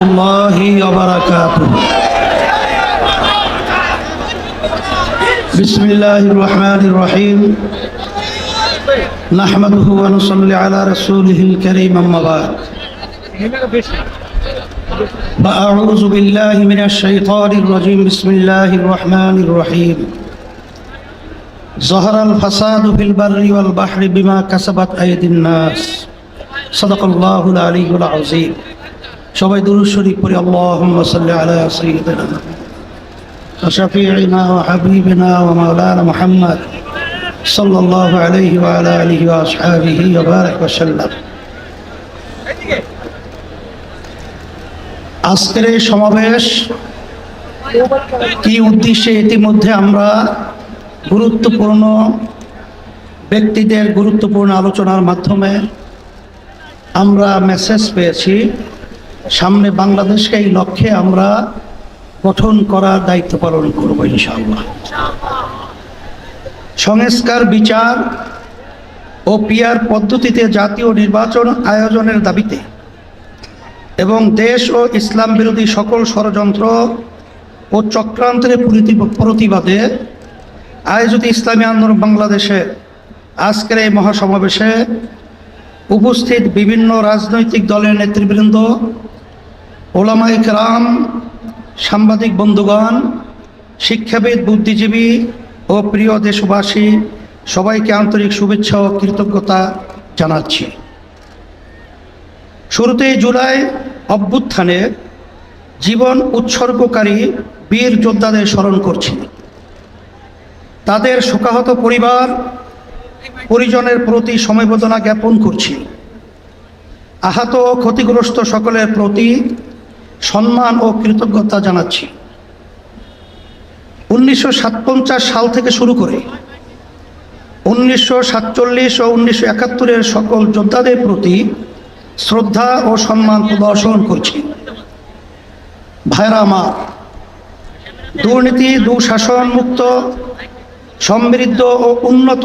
الله وبركاته. بسم الله الرحمن الرحيم. نحمده ونصلي على رسوله الكريم. أما بعد، فأعوذ بالله من الشيطان الرجيم. بسم الله الرحمن الرحيم. ظهر الفساد في البر والبحر بما كسبت أيدي الناس. صدق الله العلي العظيم. সবাই দুরূদ শরীফ পড়ি। আল্লাহুম্মা সাল্লি আলা সাইয়্যিদিনা ওয়া শাফিঈনা ওয়া হাবিবিনা ওয়া মাওলানা মুহাম্মদ সাল্লাল্লাহু আলাইহি ওয়া আলা আলিহি ওয়া আসহাবিহি ওয়া বারাক ওয়া সাল্লাম। আজকের এই সমাবেশ কি উদ্দেশ্যে, ইতিমধ্যে আমরা গুরুত্বপূর্ণ ব্যক্তিদের গুরুত্বপূর্ণ আলোচনার মাধ্যমে আমরা মেসেজ পেয়েছি। সামনে বাংলাদেশকে এই লক্ষ্যে আমরা গঠন করার দায়িত্ব পালন করব ইনশাআল্লাহ। সংস্কার, বিচার ও পিআর পদ্ধতিতে জাতীয় নির্বাচন আয়োজনের দাবিতে এবং দেশ ও ইসলাম বিরোধী সকল ষড়যন্ত্র ও চক্রান্তের প্রতিবাদে আয়োজিত ইসলামী আন্দোলন বাংলাদেশে আজকের এই মহাসমাবেশে উপস্থিত বিভিন্ন রাজনৈতিক দলের নেতৃবৃন্দ, ওলামায়ে কেরাম, সাংবাদিক বন্ধুগণ, শিক্ষাবিদ, বুদ্ধিজীবী ও প্রিয় দেশবাসী, সবাইকে আন্তরিক শুভেচ্ছা ও কৃতজ্ঞতা জানাচ্ছি। শুরুতেই জুলাই অভ্যুত্থানে জীবন উৎসর্গকারী বীর যোদ্ধাদের স্মরণ করছি। তাদের শোকাহত পরিবার পরিজনের প্রতি সমবেদনা জ্ঞাপন করছি। আহত ও ক্ষতিগ্রস্ত সকলের প্রতি সম্মান ও কৃতজ্ঞতা জানাচ্ছি। 1957 সাল থেকে শুরু করে 1947 ও 1971 সকল যোদ্ধাদের প্রতি শ্রদ্ধা ও সম্মান প্রদর্শন করছি। ভাইরা আমার, দুর্নীতি, দুঃশাসন মুক্ত, সমৃদ্ধ ও উন্নত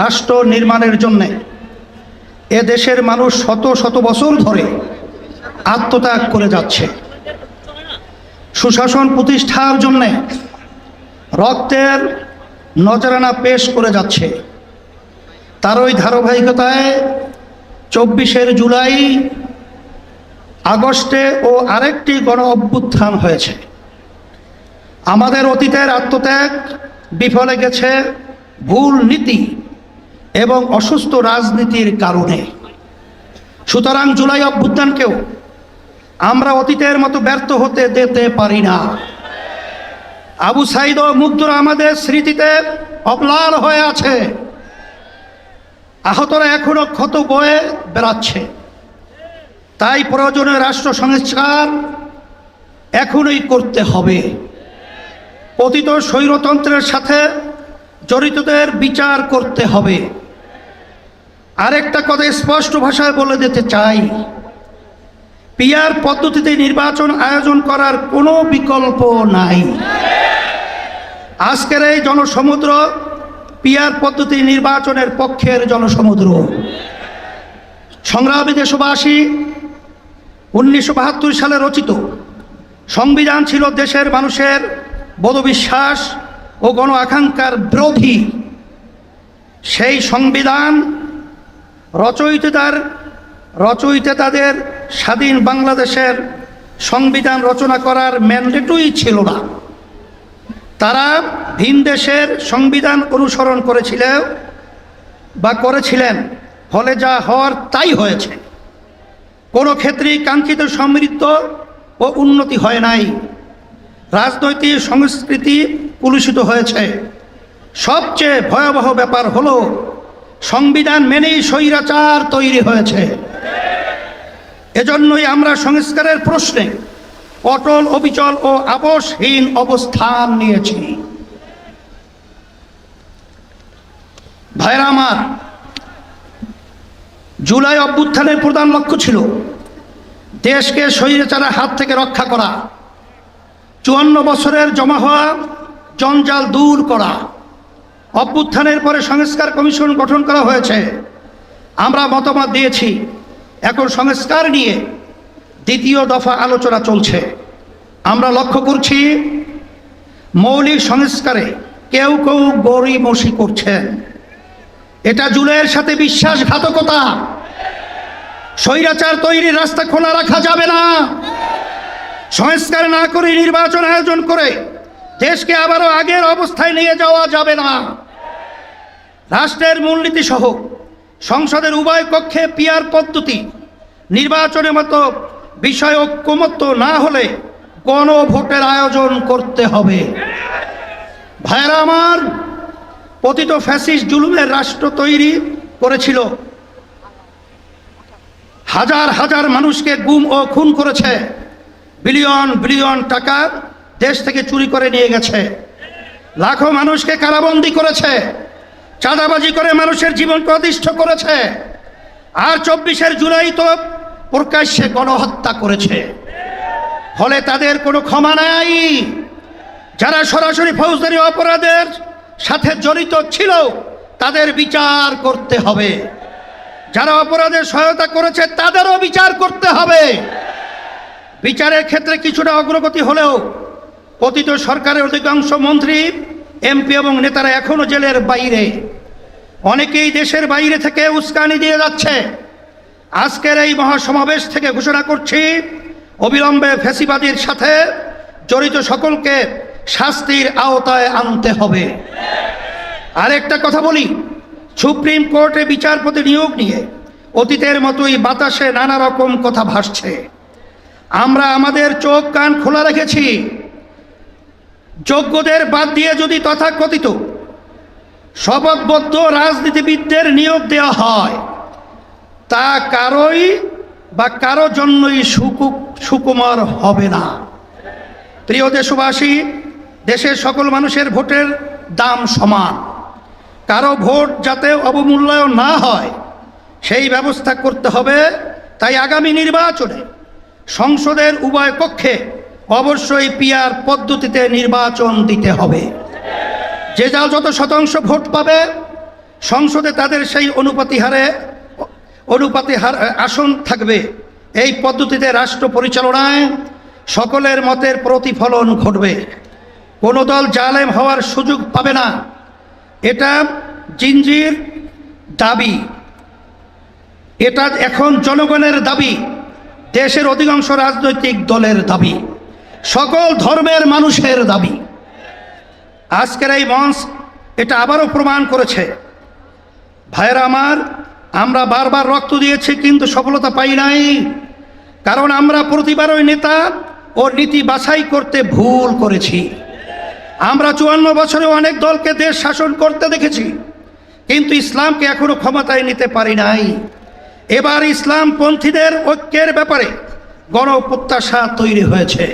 রাষ্ট্র নির্মাণের জন্যে এ দেশের মানুষ শত শত বছর ধরে আত্মত্যাগ করে যাচ্ছে। সুশাসন প্রতিষ্ঠার জন্যে রক্তের নজরানা পেশ করে যাচ্ছে। তারই ধারাবাহিকতায় 24 জুলাই, আগস্টে ও আরেকটি গণ অভ্যুত্থান হয়েছে। আমাদের অতীতের আত্মত্যাগ বিফলে গেছে ভুল নীতি এবং অসুস্থ রাজনীতির কারণে। সুতরাং জুলাই অভ্যুত্থানকেও আমরা অতীতের মতো ব্যর্থ হতে দিতে পারি না। আবু সাঈদ ও মুগ্ধরা আমাদের স্মৃতিতে অম্লান হয়ে আছে। আহতরা এখনো ক্ষত বয়ে বেড়াচ্ছে। তাই প্রয়োজনীয় রাষ্ট্র সংস্কার এখনই করতে হবে। পতিত স্বৈরতন্ত্রের সাথে জড়িতদের বিচার করতে হবে। আরেকটা কথা স্পষ্ট ভাষায় বলে দিতে চাই, পিআর পদ্ধতিতে নির্বাচন আয়োজন করার কোনো বিকল্প নাই। আজকের এই জনসমুদ্র পিআর পদ্ধতি নির্বাচনের পক্ষের জনসমুদ্র। সংগ্রামী দেশবাসী, 1972 সালে রচিত সংবিধান ছিল দেশের মানুষের বোধবিশ্বাস ও গণ আকাঙ্ক্ষার বিরোধী। সেই সংবিধান রচয়িতাদের স্বাধীন বাংলাদেশের সংবিধান রচনা করার ম্যান্ডেটই ছিল না। তারা ভিন দেশের সংবিধান অনুসরণ করেছিলেন, ফলে যা হওয়ার তাই হয়েছে। কোনো ক্ষেত্রেই কাঙ্ক্ষিত সমৃদ্ধ ও উন্নতি হয় নাই। রাজনৈতিক সংস্কৃতি কলুষিত হয়েছে। সবচেয়ে ভয়াবহ ব্যাপার হলো সংবিধান মেনেই স্বৈরাচার তৈরি হয়েছে। এজন্যই আমরা সংস্কারের প্রশ্নে অটল, অবিচল ও আপোষহীন অবস্থান নিয়েছি। ভাইরা আমার, জুলাই অভ্যুত্থানের প্রধান লক্ষ্য ছিল দেশকে স্বৈরাচারের হাত থেকে রক্ষা করা, 54 বছরের জমা হওয়া জঞ্জাল দূর করা। অভ্যুত্থানের পরে সংস্কার কমিশন গঠন করা হয়েছে। আমরা মতামত দিয়েছি। এখন সংস্কার নিয়ে দ্বিতীয় দফা আলোচনা চলছে। আমরা লক্ষ্য করছি মৌলিক সংস্কারে কেউ কেউ গড়িমসি করছেন। এটা জুলাইয়ের সাথে বিশ্বাসঘাতকতা। স্বৈরাচার তৈরির রাস্তা খোলা রাখা যাবে না। সংস্কার না করে নির্বাচন আয়োজন করে দেশকে আবারও আগের অবস্থায় নিয়ে যাওয়া যাবে না। রাষ্ট্রের মূলনীতি সহ সংসদের উভয় কক্ষে পিআর পদ্ধতি নির্বাচনের মতো বিষয় ঐক্যমত্য না হলে গণভোটের আয়োজন করতে হবে। ভাইয়েরা আমার, পতিত ফ্যাসিস্ট জুলুমের রাষ্ট্র তৈরি করেছিল, হাজার হাজার মানুষকে গুম ও খুন করেছে, বিলিয়ন বিলিয়ন টাকা দেশ থেকে চুরি করে নিয়ে গেছে, লাখো মানুষকে কারাবন্দী করেছে, চাঁদাবাজি করে মানুষের জীবনকে অতিষ্ঠ করেছে, আর 24 জুলাই তো প্রকাশ্যে গণহত্যা করেছে। ফলে তাদের কোনো ক্ষমা নাই। যারা সরাসরি ফৌজদারি অপরাধের সাথে জড়িত ছিল তাদের বিচার করতে হবে। যারা অপরাধের সহায়তা করেছে তাদেরও বিচার করতে হবে। বিচারের ক্ষেত্রে কিছুটা অগ্রগতি হলেও পতিত সরকারের অধিকাংশ মন্ত্রী, এমপি এবং নেতারা এখনো জেলের বাইরে। অনেকেই দেশের বাইরে থেকে উস্কানি দিয়ে যাচ্ছে। আজকের এই মহাসমাবেশ থেকে ঘোষণা করছি, অবিলম্বে ফ্যাসিবাদীর সাথে জড়িত সকলকে শাস্তির আওতায় আনতে হবে। আরেকটা কথা বলি, সুপ্রিম কোর্টে বিচারপতি নিয়োগ নিয়ে অতীতের মতোই বাতাসে নানা রকম কথা ভাসছে। আমরা আমাদের চোখ কান খোলা রেখেছি। যোগ্যদের বাদ দিয়ে যদি তথাকথিত শপথবদ্ধ রাজনীতিবিদদের নিয়োগ দেওয়া হয়, তা কারোই বা কারো জন্যই সুকুমার হবে না। প্রিয় দেশবাসী, দেশের সকল মানুষের ভোটের দাম সমান। কারো ভোট যাতে অবমূল্যায়ন না হয় সেই ব্যবস্থা করতে হবে। তাই আগামী নির্বাচনে সংসদের উভয় কক্ষে অবশ্যই পিআর পদ্ধতিতে নির্বাচন দিতে হবে। যে যা যত শতাংশ ভোট পাবে সংসদে তাদের সেই অনুপাতি হারে আসন থাকবে। এই পদ্ধতিতে রাষ্ট্র পরিচালনায় সকলের মতের প্রতিফলন ঘটবে। কোনো দল জালেম হওয়ার সুযোগ পাবে না। এটা জিনজির দাবি, এটা এখন জনগণের দাবি, দেশের অধিকাংশ রাজনৈতিক দলের দাবি, সকল ধর্মের মানুষের দাবি। আজকের এই মঞ্চ এটা আবারও প্রমাণ করেছে। ভাইয়েরা আমার, আমরা বারবার রক্ত দিয়েছি কিন্তু সফলতা পাই নাই। কারণ আমরা প্রতিবারই নেতা ও নীতি বাছাই করতে ভুল করেছি। আমরা 54 বছরে অনেক দলকে দেশ শাসন করতে দেখেছি, কিন্তু ইসলামকে এখনো ক্ষমতায় নিতে পারি নাই। এবার ইসলামপন্থীদের ঐক্যের ব্যাপারে গণপ্রত্যাশা তৈরি হয়েছে।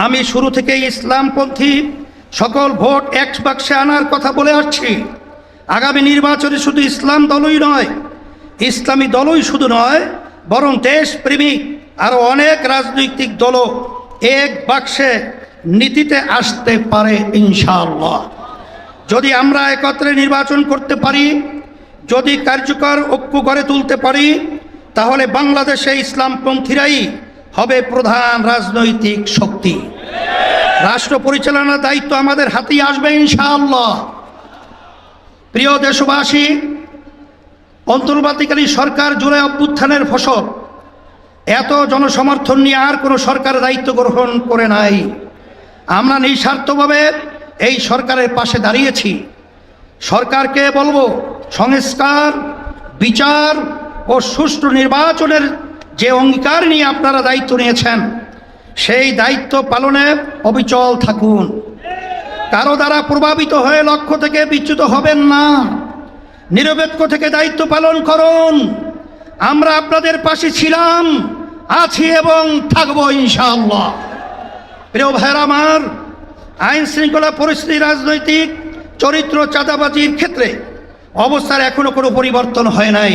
আমি শুরু থেকে ইসলামপন্থী সকল ভোট এক বাক্সে আনার কথা বলে আসছি। আগামী নির্বাচনে শুধু ইসলাম দলই নয়, ইসলামী দলই শুধু নয়, বরং দেশপ্রেমিক আরও অনেক রাজনৈতিক দলও এক বাক্সে নীতিতে আসতে পারে ইনশাআল্লাহ। যদি আমরা একত্রে নির্বাচন করতে পারি, যদি কার্যকর ঐক্য গড়ে তুলতে পারি, তাহলে বাংলাদেশে ইসলামপন্থীরাই হবে প্রধান রাজনৈতিক শক্তি। রাষ্ট্র পরিচালনার দায়িত্ব আমাদের হাতেই আসবে ইনশাআল্লাহ। প্রিয় দেশবাসী, অন্তর্বর্তীকালীন সরকার জুলাই অভ্যুত্থানের ফসল। এত জনসমর্থন নিয়ে আর কোনো সরকার দায়িত্ব গ্রহণ করে নাই। আমরা নিঃস্বার্থভাবে এই সরকারের পাশে দাঁড়িয়েছি। সরকারকে বলবো, সংস্কার, বিচার ও সুষ্ঠু নির্বাচনের যে অঙ্গীকার নিয়ে আপনারা দায়িত্ব নিয়েছেন, সেই দায়িত্ব পালনে অবিচল থাকুন। কারো দ্বারা প্রভাবিত হয়ে লক্ষ্য থেকে বিচ্যুত হবেন না। নিরপেক্ষ থেকে দায়িত্ব পালন করুন। আমরা আপনাদের পাশে ছিলাম, আছি এবং থাকবো ইনশাআল্লাহ। প্রিয় ভাইয়েরা আমার, আইন শৃঙ্খলা পরিস্থিতি, রাজনৈতিক চরিত্র, চাঁদাবাজির ক্ষেত্রে অবস্থার এখনো কোনো পরিবর্তন হয় নাই।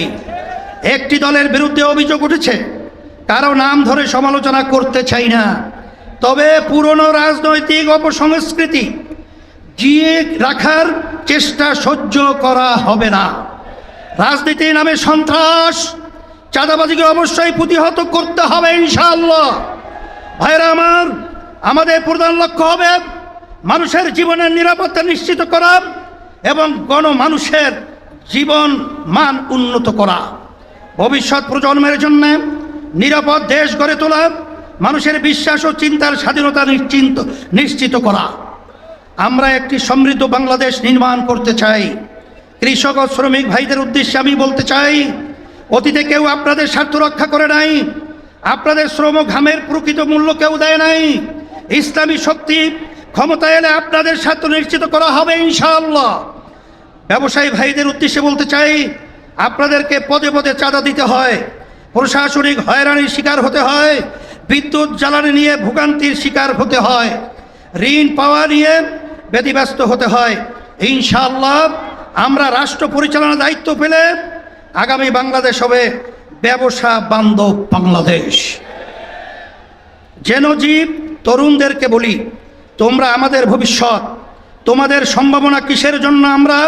একটি দলের বিরুদ্ধে অভিযোগ উঠেছে, কারো নাম ধরে সমালোচনা করতে চাই না। তবে পুরনো রাজনৈতিক অপসংস্কৃতি জিয়ে রাখার চেষ্টা সহ্য করা হবে না। রাজনীতির নামে সন্ত্রাস, চাঁদাবাজিকে অবশ্যই প্রতিহত করতে হবে ইনশাআল্লাহ। ভাইরা আমার, আমাদের প্রধান লক্ষ্য হবে মানুষের জীবনের নিরাপত্তা নিশ্চিত করা এবং গণমানুষের জীবন মান উন্নত করা, ভবিষ্যৎ প্রজন্মের জন্য নিরাপদ দেশ গড়ে তোলা, মানুষের বিশ্বাস ও চিন্তার স্বাধীনতা নিশ্চিত করা। আমরা একটি সমৃদ্ধ বাংলাদেশ নির্মাণ করতে চাই। কৃষক ও শ্রমিক ভাইদের উদ্দেশ্যে আমি বলতে চাই, অতীতে কেউ আপনাদের স্বার্থ রক্ষা করে নাই, আপনাদের শ্রম ঘামের প্রকৃত মূল্য কেউ দেয় নাই। ইসলামী শক্তি ক্ষমতা এলে আপনাদের স্বার্থ নিশ্চিত করা হবে ইনশাআল্লাহ। ব্যবসায়ী ভাইদের উদ্দেশ্যে বলতে চাই, আপনাদেরকে পদে পদে চাঁদা দিতে হয়, প্রশাসনিক হয়রানির শিকার হতে হয়, বিদ্যুৎ জ্বালানি নিয়ে ভোগান্তির শিকার হতে হয়, ঋণ পাওয়া নিয়ে ব্যতিব্যস্ত হতে হয়। ইনশাআল্লাহ আমরা রাষ্ট্র পরিচালনার দায়িত্ব পেলে আগামী বাংলাদেশ হবে ব্যবসা বান্ধব বাংলাদেশ। জেনজিব তরুণদেরকে বলি, তোমরা আমাদের ভবিষ্যৎ, তোমাদের সম্ভাবনা কিসের জন্য আমরা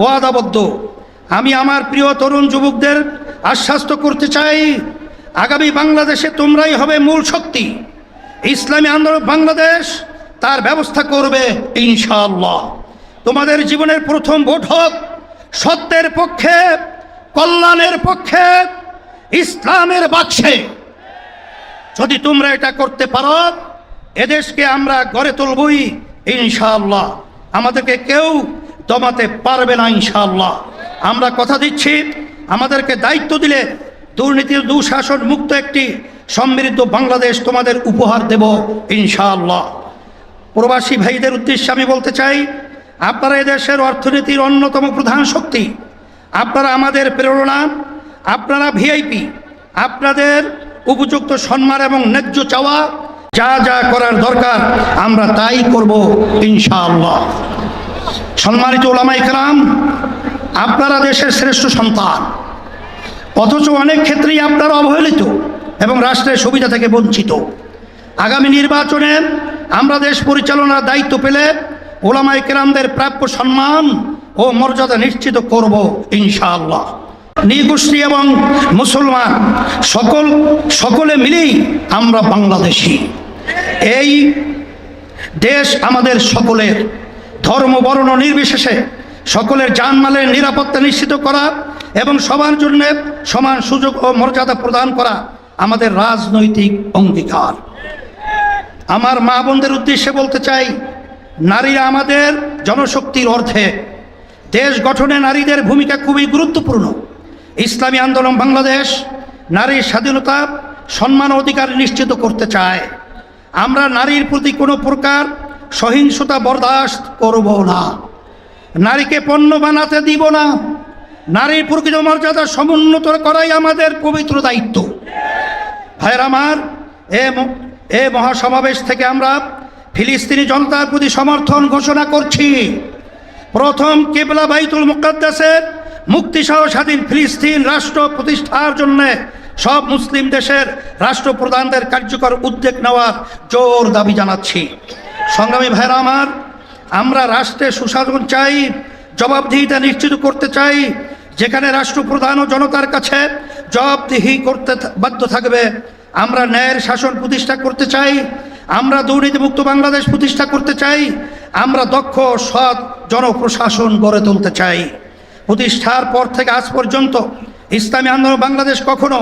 ওয়াদাবদ্ধ। আমি আমার প্রিয় তরুণ যুবকদের আশ্বস্ত করতে চাই, আগামী বাংলাদেশে তোমরাই হবে মূল শক্তি। ইসলামী আন্দোলন বাংলাদেশ তার ব্যবস্থা করবে ইনশাআল্লাহ। তোমাদের জীবনের প্রথম ভোট হোক সত্যের পক্ষে, কল্যাণের পক্ষে, ইসলামের বাক্সে। যদি তোমরা এটা করতে পারো, এদেশকে আমরা গড়ে তুলবই ইনশাআল্লাহ। আমাদেরকে কেউ দমাতে পারবে না ইনশাআল্লাহ। আমরা কথা দিচ্ছি, আমাদেরকে দায়িত্ব দিলে দুর্নীতির দুঃশাসন মুক্ত একটি সমৃদ্ধ বাংলাদেশ তোমাদের উপহার দেব ইনশাআল্লাহ। প্রবাসী ভাইদের উদ্দেশ্যে আমি বলতে চাই, আপনারা এদেশের অর্থনীতির অন্যতম প্রধান শক্তি, আপনারা আমাদের প্রেরণা, আপনারা ভিআইপি। আপনাদের উপযুক্ত সম্মান এবং ন্যায্য চাওয়া, যা যা করার দরকার আমরা তাই করব ইনশাআল্লাহ। সম্মানিত ওলামায়ে কেরাম, আপনারা দেশের শ্রেষ্ঠ সন্তান, অথচ অনেক ক্ষেত্রেই আপনারা অবহেলিত এবং রাষ্ট্রের সুবিধা থেকে বঞ্চিত। আগামী নির্বাচনে আমরা দেশ পরিচালনার দায়িত্ব পেলে ওলামায়ে কেরামদের প্রাপ্য সম্মান ও মর্যাদা নিশ্চিত করব ইনশাআল্লাহ। নৃগোষ্ঠী এবং মুসলমান সকলে মিলেই আমরা বাংলাদেশি। এই দেশ আমাদের সকলের, ধর্ম বর্ণ নির্বিশেষে সকলের জানমালের নিরাপত্তা নিশ্চিত করা এবং সবার জন্য সমান সুযোগ ও মর্যাদা প্রদান করা আমাদের রাজনৈতিক অঙ্গীকার। আমার মা বোনদের উদ্দেশ্যে বলতে চাই, নারীরা আমাদের জনশক্তির অর্ধেক। দেশ গঠনে নারীদের ভূমিকা খুবই গুরুত্বপূর্ণ। ইসলামী আন্দোলন বাংলাদেশ নারীর স্বাধীনতা, সম্মান ও অধিকার নিশ্চিত করতে চায়। আমরা নারীর প্রতি কোনো প্রকার সহিংসতা বরদাস্ত করব না, নারীকে পণ্য বানাতে দিব না। নারীর প্রকৃত মর্যাদা সমুন্নত করাই আমাদের পবিত্র দায়িত্ব। ভাইয়ের আমার, এ মহাসমাবেশ থেকে আমরা ফিলিস্তিনি জনতার প্রতি সমর্থন ঘোষণা করছি। প্রথম কিবলা বাইতুল মুকাদ্দাসের মুক্তিসহ স্বাধীন ফিলিস্তিন রাষ্ট্র প্রতিষ্ঠার জন্য সব মুসলিম দেশের রাষ্ট্রপ্রধানদের কার্যকর উদ্যোগ নেওয়ার জোর দাবি জানাচ্ছি। সংগ্রামী ভাইরা আমার, আমরা রাষ্ট্রের সুশাসন চাই, জবাবদিহিতা নিশ্চিত করতে চাই, যেখানে রাষ্ট্রপ্রধান ও জনতার কাছে জবাবদিহি করতে বাধ্য থাকবে। আমরা ন্যায়ের শাসন প্রতিষ্ঠা করতে চাই, আমরা দুর্নীতিমুক্ত বাংলাদেশ প্রতিষ্ঠা করতে চাই, আমরা দক্ষ সৎ জনপ্রশাসন গড়ে তুলতে চাই। প্রতিষ্ঠার পর থেকে আজ পর্যন্ত ইসলামী আন্দোলন বাংলাদেশ কখনো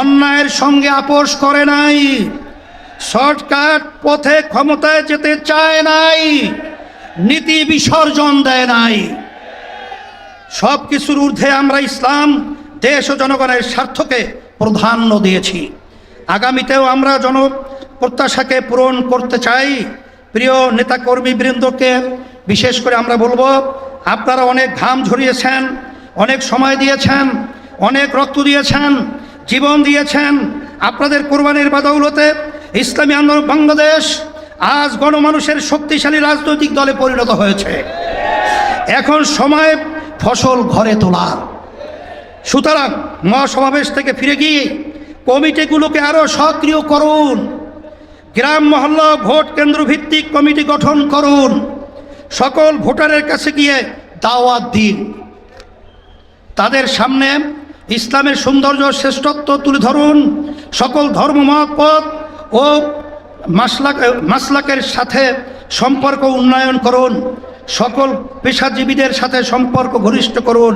অন্যায়ের সঙ্গে আপোষ করে নাই, শর্টকাট পথে ক্ষমতায় যেতে চায় নাই, নীতি বিসর্জন দেয় নাই। সব কিছুর ঊর্ধ্বে আমরা ইসলাম, দেশ ও জনগণের স্বার্থকে প্রাধান্য দিয়েছি। আগামীতেও আমরা জনপ্রত্যাশাকে পূরণ করতে চাই। প্রিয় নেতাকর্মীবৃন্দকে বিশেষ করে আমরা বলবো, আপনারা অনেক ঘাম ঝরিয়েছেন, অনেক সময় দিয়েছেন, অনেক রক্ত দিয়েছেন, জীবন দিয়েছেন। আপনাদের কোরবানির বাদৌলতে ইসলামী আন্দোলন বাংলাদেশ আজ গণমানুষের শক্তিশালী রাজনৈতিক দলে পরিণত হয়েছে। এখন সময় ফসল ঘরে তোলার। সুতরাং মহাসমাবেশ থেকে ফিরে গিয়ে কমিটিগুলোকে আরও সক্রিয় করুন। গ্রাম মহল্লা ভোট কেন্দ্র ভিত্তিক কমিটি গঠন করুন। সকল ভোটারের কাছে গিয়ে দাওয়াত দিন। তাদের সামনে ইসলামের সৌন্দর্য শ্রেষ্ঠত্ব তুলে ধরুন। সকল ধর্মমত পথ ও মাসলাকের সাথে সম্পর্ক উন্নয়ন করুন। সকল পেশাজীবীদের সাথে সম্পর্ক ঘনিষ্ঠ করুন।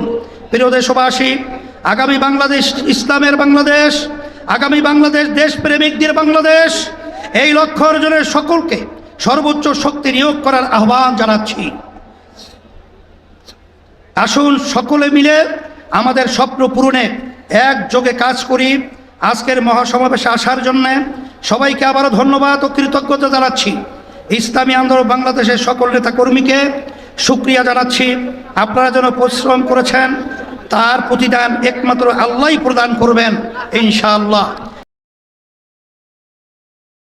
প্রিয় দেশবাসী, আগামী বাংলাদেশ ইসলামের বাংলাদেশ, আগামী বাংলাদেশ দেশপ্রেমিকদের বাংলাদেশ, এই লক্ষ্য অর্জনের সকলকে সর্বোচ্চ শক্তি নিয়োগ করার আহ্বান জানাচ্ছি। আসুন সকলে মিলে আমাদের স্বপ্ন পূরণে একযোগে কাজ করি। আজকের মহাসমাবেশে আসার জন্য সবাইকে আবারও ধন্যবাদ ও কৃতজ্ঞতা জানাচ্ছি। ইসলামী আন্দোলন বাংলাদেশের সকল নেতাকর্মীকে শুকরিয়া জানাচ্ছি। আপনারা যেন পরিশ্রম করেছেন, তার প্রতিদান একমাত্র আল্লাহই প্রদান করবেন ইনশাআল্লাহ।